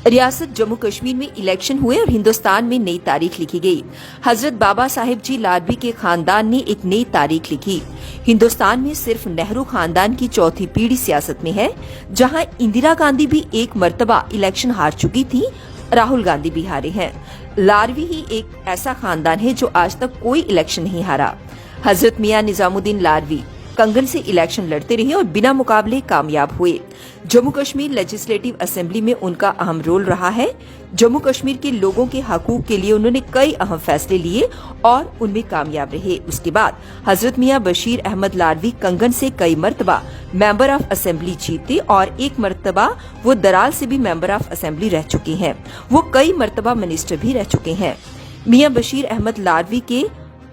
रियासत जम्मू कश्मीर में इलेक्शन हुए और हिंदुस्तान में नई तारीख लिखी गई। हजरत बाबा साहिब जी लाडवी के खानदान ने एक नई तारीख लिखी। हिंदुस्तान में सिर्फ नेहरू खानदान की चौथी पीढ़ी सियासत में है, जहां इंदिरा गांधी भी एक मर्तबा इलेक्शन हार चुकी थी, राहुल गांधी भी हारे हैं। लाडवी ही एक ऐसा खानदान है जो आज तक कोई इलेक्शन नहीं हारा। हजरत मियां निजामुद्दीन लाडवी कंगन से इलेक्शन लड़ते रहे और बिना मुकाबले कामयाब हुए। जम्मू कश्मीर लेजिस्लेटिव असेंबली में उनका अहम रोल रहा है। जम्मू कश्मीर के लोगों के हकूक के लिए उन्होंने कई अहम फैसले लिए और उनमें कामयाब रहे। उसके बाद हजरत मियां बशीर अहमद लाडवी कंगन से कई मर्तबा मेंबर ऑफ असेंबली जीते और एक मर्तबा वो दराल से भी मेंबर ऑफ असेंबली रह चुके हैं। वो कई मर्तबा मिनिस्टर भी रह चुके हैं। मियां बशीर अहमद लाडवी के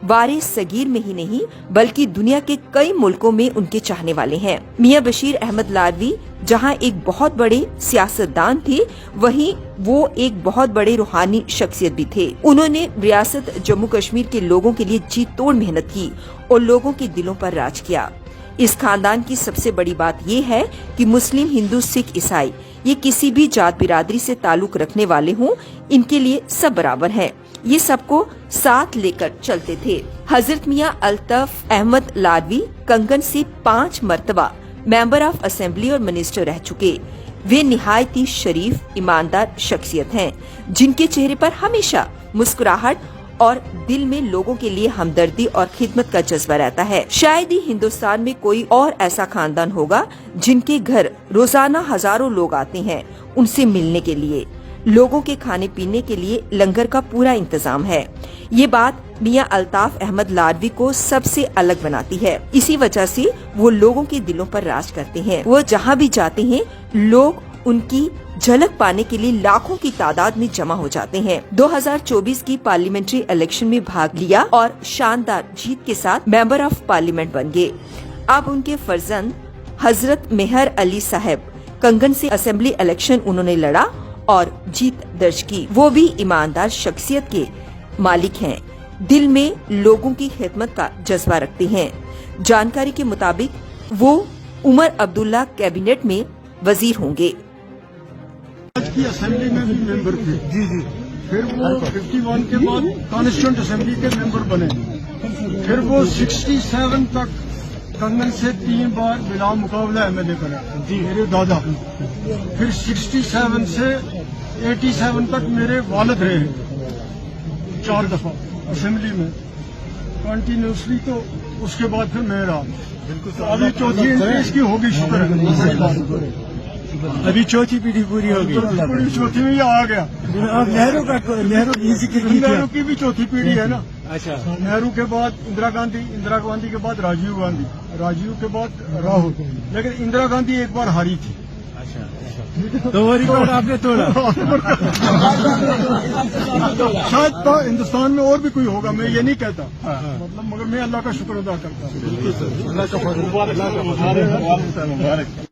वारिस सगीर में ही नहीं बल्कि दुनिया के कई मुल्कों में उनके चाहने वाले हैं। मियां बशीर अहमद लाडवी जहां एक बहुत बड़े सियासतदान थे, वहीं वो एक बहुत बड़े रूहानी शख्सियत भी थे। उन्होंने रियासत जम्मू कश्मीर के लोगों के लिए जी तोड़ मेहनत की और लोगों के दिलों पर राज किया। इस खानदान की सबसे बड़ी बात ये है कि मुस्लिम, हिंदू, सिख, ईसाई ये किसी भी जात बिरादरी से ताल्लुक रखने वाले हों, इनके लिए सब बराबर हैं। ये सबको साथ लेकर चलते थे। हजरत मियां अल्ताफ अहमद लाडवी कंगन से 5 मर्तबा मेंबर ऑफ असेंबली और मिनिस्टर रह चुके। वे निहायत ही शरीफ, ईमानदार शख्सियत हैं, जिनके चेहरे पर हमेशा मुस्कुराहट और दिल में लोगों के लिए हमदर्दी और खिदमत का जज्बा रहता है। शायद ही हिंदुस्तान में कोई और ऐसा खानदान होगा जिनके घर रोजाना हजारों लोग आते हैं उनसे मिलने के लिए। लोगों के खाने पीने के लिए लंगर का पूरा इंतजाम है। ये बात मियां अल्ताफ अहमद लाडवी को सबसे अलग बनाती है। इसी वजह से वो लोगों के दिलों पर राज करते हैं। वो जहाँ भी जाते हैं, लोग उनकी झलक पाने के लिए लाखों की तादाद में जमा हो जाते हैं। 2024 की पार्लियामेंट्री इलेक्शन में भाग लिया और शानदार जीत के साथ मेंबर ऑफ पार्लियामेंट बन गए। अब उनके फर्जंद हजरत मेहर अली साहब कंगन से असेंबली इलेक्शन उन्होंने लड़ा और जीत दर्ज की। वो भी ईमानदार शख्सियत के मालिक हैं, दिल में लोगों की खिदमत का जज्बा रखते हैं। जानकारी के मुताबिक वो उमर अब्दुल्ला कैबिनेट में वजीर होंगे। आज की असेंबली में भी मेंबर थे। जी जी। फिर वो 51 के बाद कॉन्स्टिट्यूंट असेंबली के मेंबर बने। फिर वो 67 तक कंगन से 3 बार बिला मुकाबला एमएलए बने। जी, मेरे दादा। फिर 67 से 87 तक मेरे वालिद रहे 4 दफा असेंबली में कंटिन्यूसली। तो उसके बाद फिर मैं रहा। तो अभी चौथी इंक्रीज की होगी, शुक्र है। अभी चौथी पीढ़ी पूरी होगी। चौथी में ही आ गया। अब नेहरू की भी चौथी पीढ़ी है ना। अच्छा, नेहरू के बाद इंदिरा गांधी के बाद राजीव गांधी के बाद राहुल। लेकिन इंदिरा गांधी एक बार हारी थी। अच्छा, तो वो रिकॉर्ड आपने तोड़ा। शायद तो हिंदुस्तान में और भी कोई होगा, मैं ये नहीं कहता। मतलब मगर मैं अल्लाह का शुक्र अदा करता हूँ।